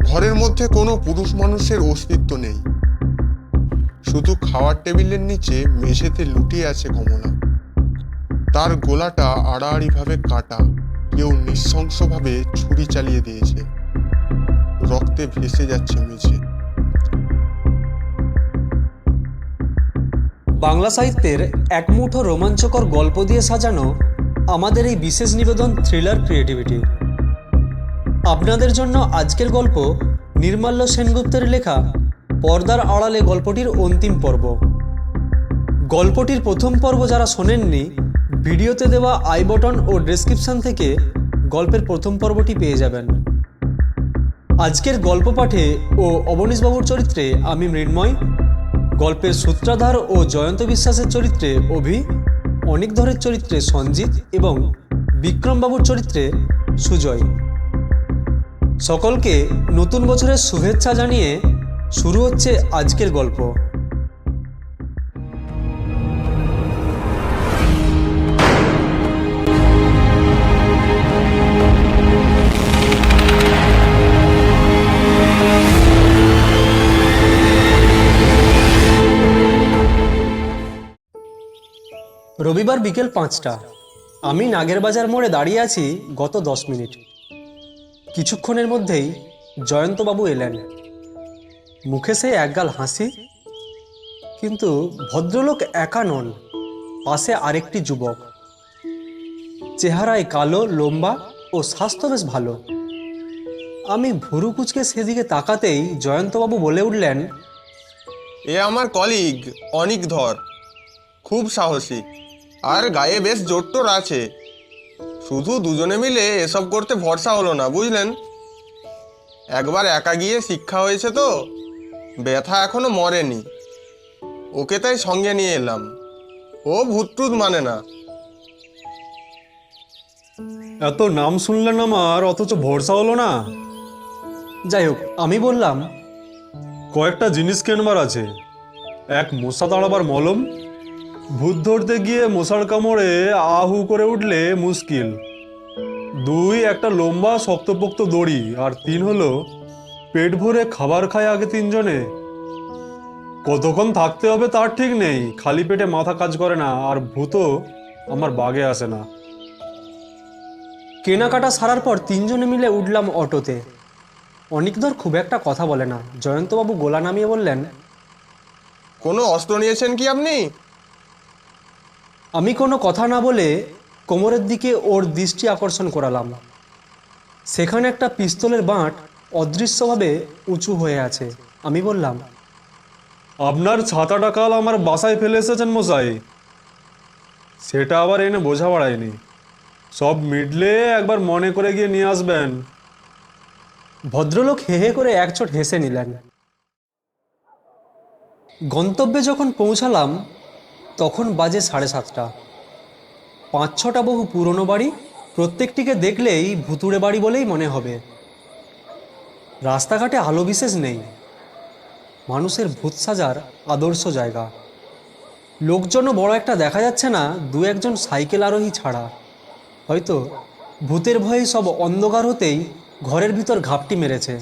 ঘরের মধ্যে কোনো পুরুষ মানুষের অস্তিত্ব নেই। শুধু খাওয়ার টেবিলের নিচে মেঝেতে লুটিয়ে আছে কমলা। তার গলাটা আড়াআড়িভাবে কাটা, কেউ নৃশংসভাবে ছুরি চালিয়ে দিয়েছে। রক্তে ভেসে যাচ্ছে মেঝে। বাংলা সাহিত্যের একমুঠো রোমাঞ্চকর গল্প দিয়ে সাজানো আমাদের এই বিশেষ নিবেদন থ্রিলার ক্রিয়েটিভিটি। আপনাদের জন্য আজকের গল্প নির্মাল্য সেনগুপ্তের লেখা পর্দার আড়ালে গল্পটির অন্তিম পর্ব। গল্পটির প্রথম পর্ব যারা শোনেননি, ভিডিওতে দেওয়া আই বটন ও ডেসক্রিপশন থেকে গল্পের প্রথম পর্বটি পেয়ে যাবেন। আজকের গল্প পাঠে ও অবনীশবাবুর চরিত্রে আমি মৃন্ময়, গল্পের সূত্রাধার ও জয়ন্ত বিশ্বাসের চরিত্রে অভি, অনিকধরের চরিত্রে সঞ্জিত এবং বিক্রমবাবুর চরিত্রে সুজয়। সকলকে নতুন বছরের শুভেচ্ছা জানিয়ে শুরু হচ্ছে আজকের গল্প। রবিবার বিকেল 5টা। আমি নাগেরবাজার মোড়ে দাঁড়িয়ে আছি গত 10 মিনিট। কিছুক্ষণের মধ্যেই জয়ন্তবাবু এলেন। মুখে সেই একগাল হাসি, কিন্তু ভদ্রলোক একা নন, পাশে আরেকটি যুবক। চেহারায় কালো, লম্বা ও স্বাস্থ্য বেশ ভালো। আমি ভুরু কুচকে সেদিকে তাকাতেই জয়ন্তবাবু বলে উঠলেন, এ আমার কলিগ অনিকধর, খুব সাহসী আর গায়ে বেশ জোরটোর আছে। শুধু দুজনে মিলে এসব করতে ভরসা হলো না, বুঝলেন। একবার একা গিয়ে শিক্ষা হয়েছে তো, ব্যথা এখনো মরেনি। ওকে তাই সঙ্গে নিয়ে এলাম। ও ভূতটুত মানে না। এত নাম শুনলেন আমার, অথচ ভরসা হলো না। যাই হোক, আমি বললাম, কয়েকটা জিনিস কেনবার আছে। এক, মশা তাড়াবার মলম। ভূত ধরতে গিয়ে মশার কামড়ে আহু করে উঠলে মুশকিল। 2, একটা লম্বা শক্তপোক্ত দড়ি। আর 3 হলো পেট ভরে খাবার খায় আগে 3 জনে। কতক্ষণ থাকতে হবে তার ঠিক নেই, খালি পেটে মাথা কাজ করে না, আর ভূতও আমার বাগে আসে না। কেনাকাটা সারার পর 3 জনে মিলে উঠলাম অটোতে। অনিকধর খুব একটা কথা বলে না। জয়ন্তবাবু গোলা নামিয়ে বললেন, কোনো অস্ত্র নিয়েছেন কি আপনি? আমি কোনো কথা না বলে কোমরের দিকে ওর দৃষ্টি আকর্ষণ করালাম। সেখানে একটা পিস্তলের বাঁট অদৃশ্যভাবে উঁচু হয়ে আছে। আমি বললাম, আপনার ছাতাটা কাল আমার বাসায় ফেলে এসেছেন মশাই। সেটা আবার এনে বোঝা বাড়ায়নি। সব মিটলে একবার মনে করে গিয়ে নিয়ে আসবেন। ভদ্রলোক হে হে করে একচোট হেসে নিলেন। গন্তব্যে যখন পৌঁছালাম তখন বাজে 7:30। 5-6টা বহু পুরনো বাড়ি, প্রত্যেকটিকে দেখলেই ভুতুড়ে বাড়ি বলেই মনে হবে। রাস্তাঘাটে আলো বিশেষ নেই। মানুষের ভূত সাজার আদর্শ জায়গা। লোকজনও বড় একটা দেখা যাচ্ছে না, 2-1 সাইকেল আরোহী ছাড়া। হয়তো ভূতের ভয়ে সব অন্ধকার হতেই ঘরের ভিতর ঘাপটি মেরেছে।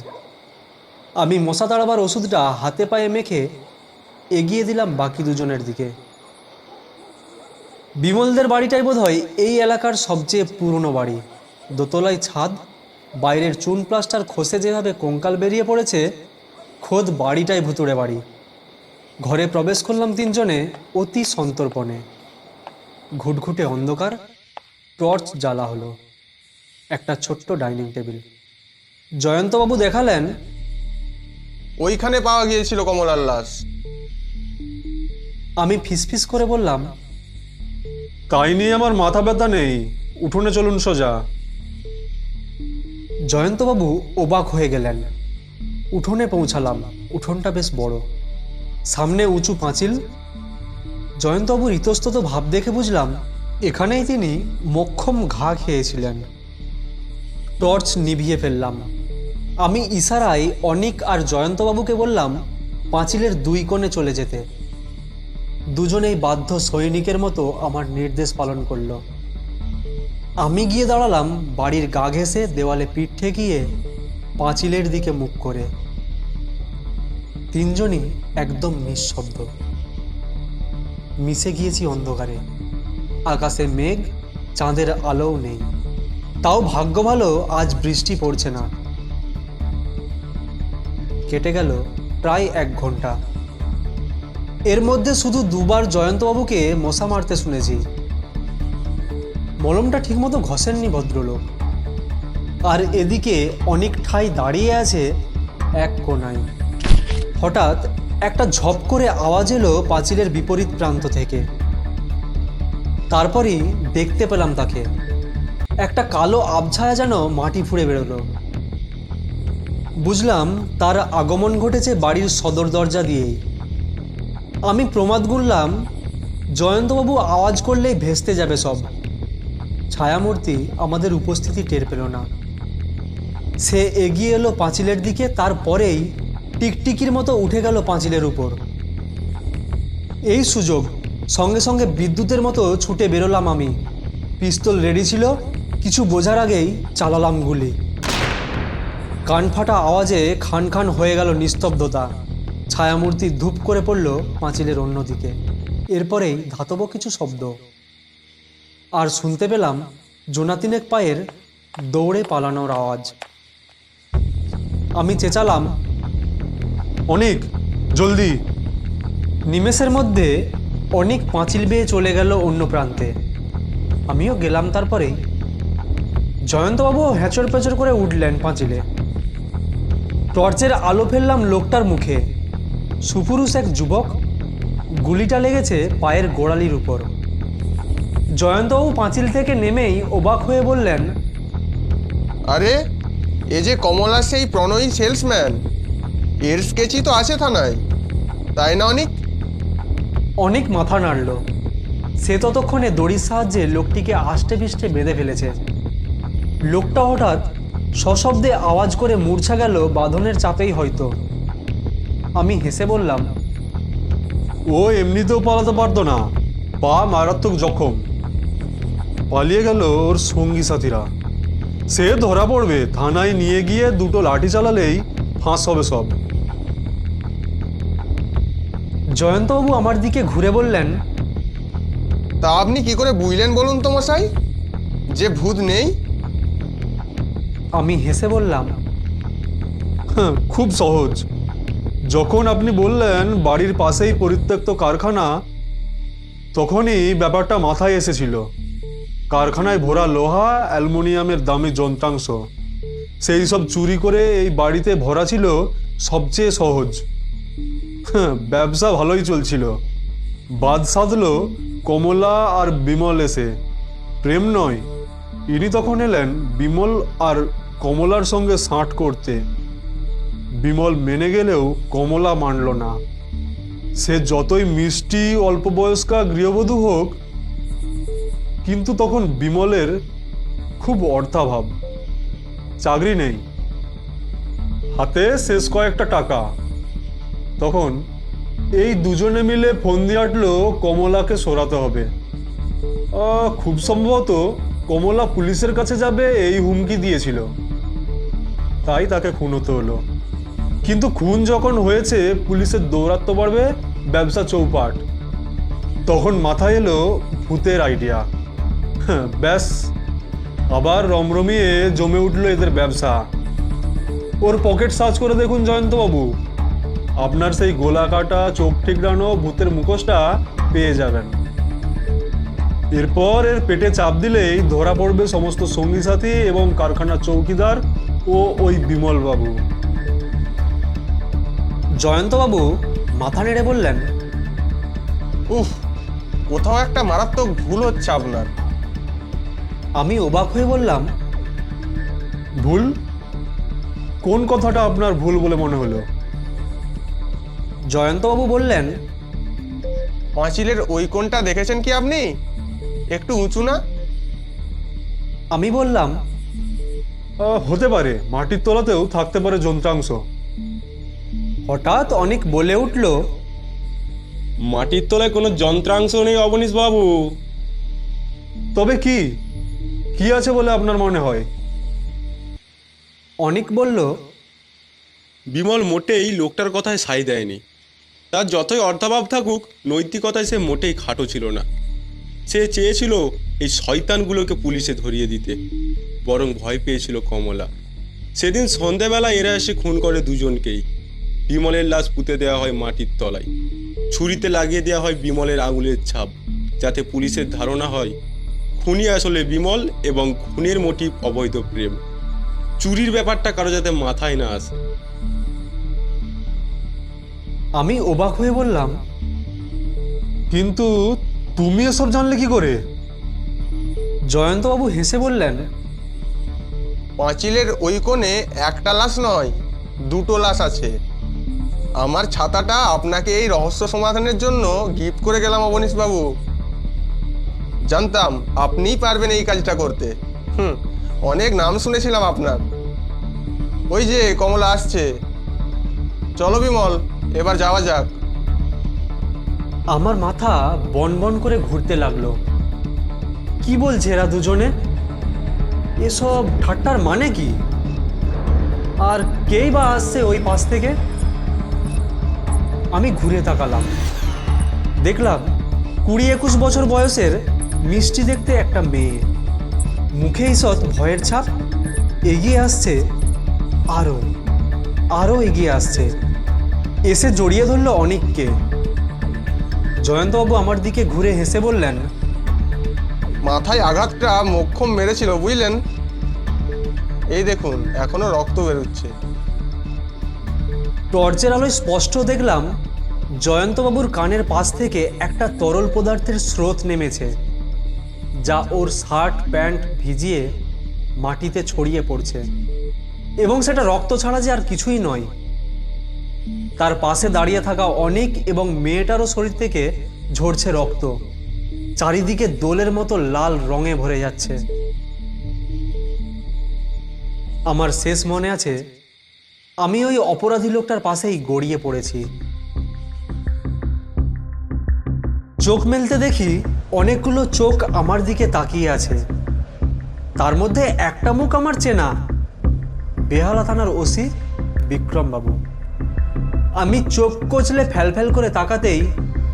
আমি মশা তাড়াবার ওষুধটা হাতে পায়ে মেখে এগিয়ে দিলাম বাকি 2 জনের দিকে। বিমলদের বাড়িটাই বোধহয় এই এলাকার সবচেয়ে পুরনো বাড়ি। দোতলায় ছাদ, বাইরের চুন প্লাস্টার খসে যেভাবে কঙ্কাল বেরিয়ে পড়েছে, খোদ বাড়িটাই ভুতুড়ে বাড়ি। ঘরে প্রবেশ করলাম 3 জনে অতি সন্তর্পণে। ঘুটঘুটে অন্ধকার, টর্চ জ্বালা হলো। একটা ছোট্ট ডাইনিং টেবিল। জয়ন্তবাবু দেখালেন, ওইখানে পাওয়া গিয়েছিল কমলার লাশ। আমি ফিসফিস করে বললাম, তাই নিয়ে আমার মাথা ব্যথা নেই, উঠোনে চলুন সোজা। জয়ন্তবাবু অবাক হয়ে গেলেন। উঠোনে পৌঁছালাম। উঠোনটা বেশ বড়, সামনে উঁচু পাঁচিল। জয়ন্তবাবুর ইতস্তত ভাব দেখে বুঝলাম এখানেই তিনি মোক্ষম ঘা খেয়েছিলেন। টর্চ নিভিয়ে ফেললাম। আমি ইশারায় অনিক আর জয়ন্তবাবুকে বললাম পাঁচিলের 2 কোণে চলে যেতে। দুজনেই বাধ্য সৈনিকের মতো আমার নির্দেশ পালন করল। আমি গিয়ে দাঁড়ালাম বাড়ির গা ঘেঁষে, দেওয়ালে পিঠ ঠেকিয়ে পাঁচিলের দিকে মুখ করে। তিনজনই একদম নিঃশব্দ। মিশে গিয়েছি অন্ধকারে। আকাশে মেঘ, চাঁদের আলোও নেই। তাও ভাগ্য ভালো আজ বৃষ্টি পড়ছে না। কেটে গেল প্রায় 1 ঘন্টা। এর মধ্যে শুধু দুবার জয়ন্তবাবুকে মশা মারতে শুনেছি। মলমটা ঠিকমতো ঘষেননি ভদ্রলোক। আর এদিকে অনেক ঠাই দাঁড়িয়ে আছে এক কোণায়। হঠাৎ একটা ঝপ করে আওয়াজ এলো পাঁচিলের বিপরীত প্রান্ত থেকে। তারপরই দেখতে পেলাম তাকে। একটা কালো আবছায়া যেন মাটি ফুঁড়ে বেরোলো। বুঝলাম তার আগমন ঘটেছে বাড়ির সদর দরজা দিয়েই। আমি প্রমাদ গুনলাম, জয়ন্তবাবু আওয়াজ করলেই ভেস্তে যাবে সব। ছায়ামূর্তি আমাদের উপস্থিতি টের পেল না। সে এগিয়ে এলো পাঁচিলের দিকে, তারপরেই টিকটিকির মতো উঠে গেল পাঁচিলের উপর। এই সুযোগ, সঙ্গে সঙ্গে বিদ্যুতের মতো ছুটে বেরোলাম আমি। পিস্তল রেডি ছিল, কিছু বোঝার আগেই চালালাম গুলি। কানফাটা আওয়াজে খান খান হয়ে গেল নিস্তব্ধতা। ছায়ামূর্তি ধূপ করে পড়ল পাঁচিলের অন্যদিকে। এরপরেই ধাতব কিছু শব্দ। আর শুনতে পেলাম জোনাতিনেক পায়ের দৌড়ে পালানোর আওয়াজ। আমি চেঁচালাম, অনেক জলদি। নিমেষের মধ্যে অনেক পাঁচিল বেয়ে চলে গেল অন্য প্রান্তে। আমিও গেলাম। তারপরেই জয়ন্তবাবু হ্যাচড় প্যাচড় করে উঠলেন পাঁচিলে। টর্চের আলো ফেললাম লোকটার মুখে। সুপুরুষ এক যুবক। গুলিটা লেগেছে পায়ের গোড়ালির উপর। জয়ন্তবাবু পাঁচিল থেকে নেমেই অবাক হয়ে বললেন, আরে, এ যে কমলা সেই প্রণয়ী সেলসম্যান। এর স্কেচই তো আছে থানায়, তাই না অনিক? অনেক মাথা নাড়ল। সে ততক্ষণে দড়ির সাহায্যে লোকটিকে আষ্টে পিষ্টে বেঁধে ফেলেছে। লোকটা হঠাৎ সশব্দে আওয়াজ করে মূর্ছা গেল বাঁধনের চাপেই হয়তো। আমি হেসে বললাম, ও এমনিতেও পালাতে পারতো না, পা মারাত্মক জখম। পালিয়ে গেল ওর সঙ্গী সাথীরা। সে ধরা পড়বে, থানায় নিয়ে গিয়ে 2টো লাঠি চালালেই ফাঁস হবে সব। জয়ন্তবাবু আমার দিকে ঘুরে বললেন, তা আপনি কি করে বুঝলেন বলুন তো মশাই, যে ভূত নেই? আমি হেসে বললাম, হ্যাঁ, খুব সহজ। যখন আপনি বললেন বাড়ির পাশেই পরিত্যক্ত কারখানা, তখনই ব্যাপারটা মাথায় এসেছিল। কারখানায় ভরা লোহা, অ্যালুমিনিয়ামের দামি যন্ত্রাংশ, সেই সব চুরি করে এই বাড়িতে ভরা ছিল সবচেয়ে সহজ। ব্যবসা ভালোই চলছিল। বাদ সাধলো কমলা আর বিমল এসে। প্রেম নয়, ইনি তখন এলেন বিমল আর কমলার সঙ্গে সাঁট করতে। বিমল মেনে গেলেও কমলা মানল না। সে যতই মিষ্টি অল্প বয়স্কা গৃহবধূ হোক, কিন্তু তখন বিমলের খুব অর্থাভাব। চাকরি নেই, হাতে শেষ কয়েকটা টাকা। তখন এই দুজনে মিলে ফন্দি আঁটলো কমলাকে সরাতে হবে। খুব সম্ভবত কমলা পুলিশের কাছে যাবে এই হুমকি দিয়েছিল, তাই তাকে খুন হতে হলো। কিন্তু খুন যখন হয়েছে, পুলিশের দৌরাত্ম্য বাড়বে, ব্যবসা চৌপাট। তখন মাথায় এলো ভূতের আইডিয়া। ব্যাস, আবার রমরমিয়ে জমে উঠলো এদের ব্যবসা। ওর পকেট সার্চ করে দেখুন জয়ন্তবাবু, আপনার সেই গোলা কাটা, চোখ ঠিকরানো ভূতের মুখোশটা পেয়ে যাবেন। এরপর এর পেটে চাপ দিলেই ধরা পড়বে সমস্ত সঙ্গী সাথী এবং কারখানার চৌকিদার ও ওই বিমল বাবু। জয়ন্তবাবু মাথা নেড়ে বললেন, উফ, কোথাও একটা মারাত্মক ভুল হচ্ছে আপনার। আমি অবাক হয়ে বললাম, ভুল? কোন কথাটা আপনার ভুল বলে মনে হলো? জয়ন্তবাবু বললেন, পাঁচিলের ওই কোণটা দেখেছেন কি আপনি? একটু উঁচু না? আমি বললাম, হতে পারে, মাটির তলাতেও থাকতে পারে যন্ত্রাংশ। হঠাৎ অনেক বলে উঠল, মাটির তলায় কোনো যন্ত্রাংশ নেই অবনীশ বাবু। তবে কি আছে বলে আপনার মনে হয়? অনেক বলল, বিমল মোটেই লোকটার কথায় সাই দেয়নি। তার যতই অর্থাভাব থাকুক, নৈতিকতায় সে মোটেই খাটো ছিল না। সে চেয়েছিল এই শয়তানগুলোকে পুলিশে ধরিয়ে দিতে, বরং ভয় পেয়েছিল কমলা। সেদিন সন্ধেবেলা এরা এসে খুন করে দুজনকেই। বিমলের লাশ পুঁতে দেওয়া হয় মাটির তলায়, ছুরিতে লাগিয়ে দেওয়া হয় বিমলের আঙুলের ছাপ, যাতে পুলিশের ধারণা হয় খুনি আসলে বিমল এবং খুনের মোটিভ অবৈধ প্রেম। চুরির ব্যাপারটা কারো যাতে মাথায় না আসে। আমি অবাক হয়ে বললাম, কিন্তু তুমি এসব জানলে কি করে? জয়ন্তবাবু হেসে বললেন, পাঁচিলের ওই কোণে একটা লাশ নয়, দুটো লাশ আছে। আমার ছাতাটা আপনাকে এই রহস্য সমাধানের জন্য গিফট করে গেলাম অবনীশবাবু। জানতাম আপনিই পারবেন এই কাজটা করতে। অনেক নাম শুনেছিলাম আপনার। ওই যে কমলা আসছে। চলো বিমল, এবার যাওয়া যাক। আমার মাথা বনবন করে ঘুরতে লাগলো। কি বলছে এরা দুজনে? এসব ঠাট্টার মানে কি? আর কেই বা আসছে ওই পাশ থেকে? আমি ঘুরে তাকালাম, দেখলাম 20-21 বছর বয়সের মিষ্টি দেখতে একটা মেয়ে, মুখে ঈষৎ ভয়ের ছাপ। এগিয়ে আসছে, আরো আরো এগিয়ে আসছে, এসে জড়িয়ে ধরল অনিককে। জয়ন্তবাবু আমার দিকে ঘুরে হেসে বললেন, মাথায় আঘাতটা মোক্ষম মেরেছিল বুঝলেন। এই দেখুন, এখনো রক্ত বেরোচ্ছে। টর্চের আলোয় স্পষ্ট দেখলাম জয়ন্তবাবুর কানের পাশ থেকে একটা তরল পদার্থের স্রোত নেমেছে, যা ওর শার্ট প্যান্ট ভিজিয়ে মাটিতে ছড়িয়ে পড়ছে, এবং সেটা রক্ত ছাড়া যে আর কিছুই নয়। তার পাশে দাঁড়িয়ে থাকা অনিক এবং মেয়েটারও শরীর থেকে ঝরছে রক্ত, চারিদিকে দোলের মতো লাল রঙে ভরে যাচ্ছে। আমার শেষ মনে আছে, আমি ওই অপরাধী লোকটার পাশেই গড়িয়ে পড়েছি। চোখ মেলতে দেখি অনেকগুলো চোখ আমার দিকে তাকিয়ে আছে। তার মধ্যে একটা মুখ আমার চেনা, বেহালা থানার ওসি বিক্রমবাবু। আমি চোখ কচলে ফ্যাল করে তাকাতেই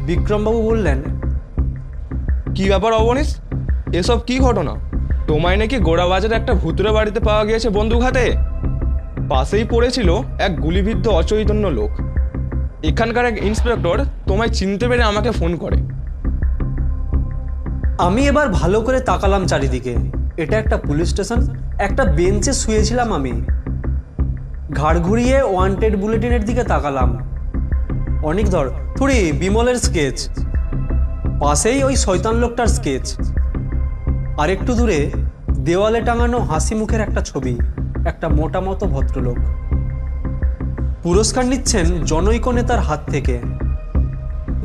বিক্রমবাবু বললেন, কি ব্যাপার অবনীশ, এসব কি ঘটনা? তোমায় নাকি গোড়াবাজারে একটা ভুতুরে বাড়িতে পাওয়া গিয়েছে বন্দুক হাতে। পাশেই পড়েছিল এক গুলিবিদ্ধ অচৈতন্য লোক। এখানকার এক ইন্সপেক্টর তোমায় চিনতে পেরে আমাকে ফোন করে। আমি এবার ভালো করে তাকালাম চারিদিকে। এটা একটা পুলিশ স্টেশন। একটা বেঞ্চে শুয়েছিলাম আমি। ঘাড় ঘুরিয়ে ওয়ান্টেড বুলেটিনের দিকে তাকালাম। অনেক ধর থুড়ি বিমলের স্কেচ, পাশেই ওই শয়তান লোকটার স্কেচ, আর একটু দূরে দেওয়ালে টাঙানো হাসি মুখের একটা ছবি, একটা মোটা মতো ভদ্রলোক পুরস্কার নিচ্ছেন জনৈক নেতার হাত থেকে,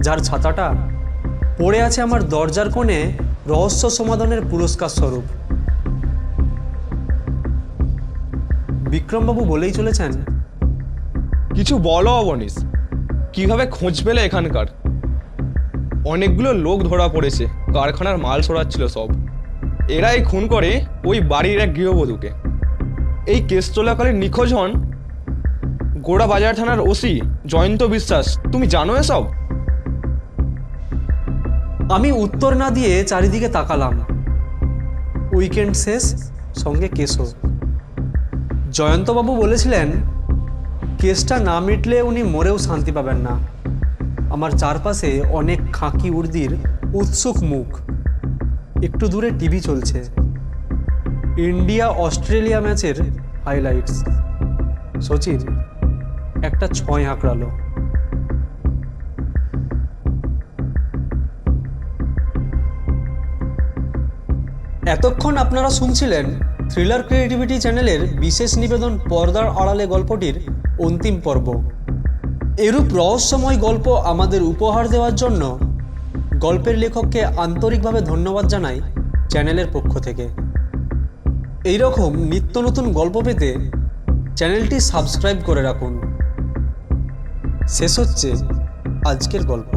যার ছাতাটা পড়ে আছে আমার দরজার কোণে রহস্য সমাধানের পুরস্কার স্বরূপ। বিক্রমবাবু বলেই চলেছেন, কিছু বলো অবনীশ, কিভাবে খোঁজ পেলে এখানকার? অনেকগুলো লোক ধরা পড়েছে, কারখানার মাল সরাচ্ছিল সব। এরাই খুন করে ওই বাড়ির এক গৃহবধূকে। এই কেস চলাকালে নিখোঁজ হন গোড়াবাজার থানার ওসি জয়ন্ত বিশ্বাস। তুমি জানো এসব? আমি উত্তর না দিয়ে চারিদিকে তাকালাম। উইকেন্ড শেষ, সঙ্গে কেসও। জয়ন্তবাবু বলেছিলেন কেসটা না মিটলে উনি মরেও শান্তি পাবেন না। আমার চারপাশে অনেক খাঁকি উর্দির উৎসুক মুখ। একটু দূরে টিভি চলছে, ইন্ডিয়া অস্ট্রেলিয়া ম্যাচের হাইলাইটস। সচিন একটা 6 আঁকড়ালো। এতক্ষণ আপনারা শুনছিলেন থ্রিলার ক্রিয়েটিভিটি চ্যানেলের বিশেষ নিবেদন পর্দার আড়ালে গল্পটির অন্তিম পর্ব। এরূপ রহস্যময় গল্প আমাদের উপহার দেওয়ার জন্য গল্পের লেখককে আন্তরিকভাবে ধন্যবাদ জানাই চ্যানেলের পক্ষ থেকে। এই রকম নিত্য নতুন গল্প পেতে চ্যানেলটি সাবস্ক্রাইব করে রাখুন। শেষ হচ্ছে আজকের গল্প।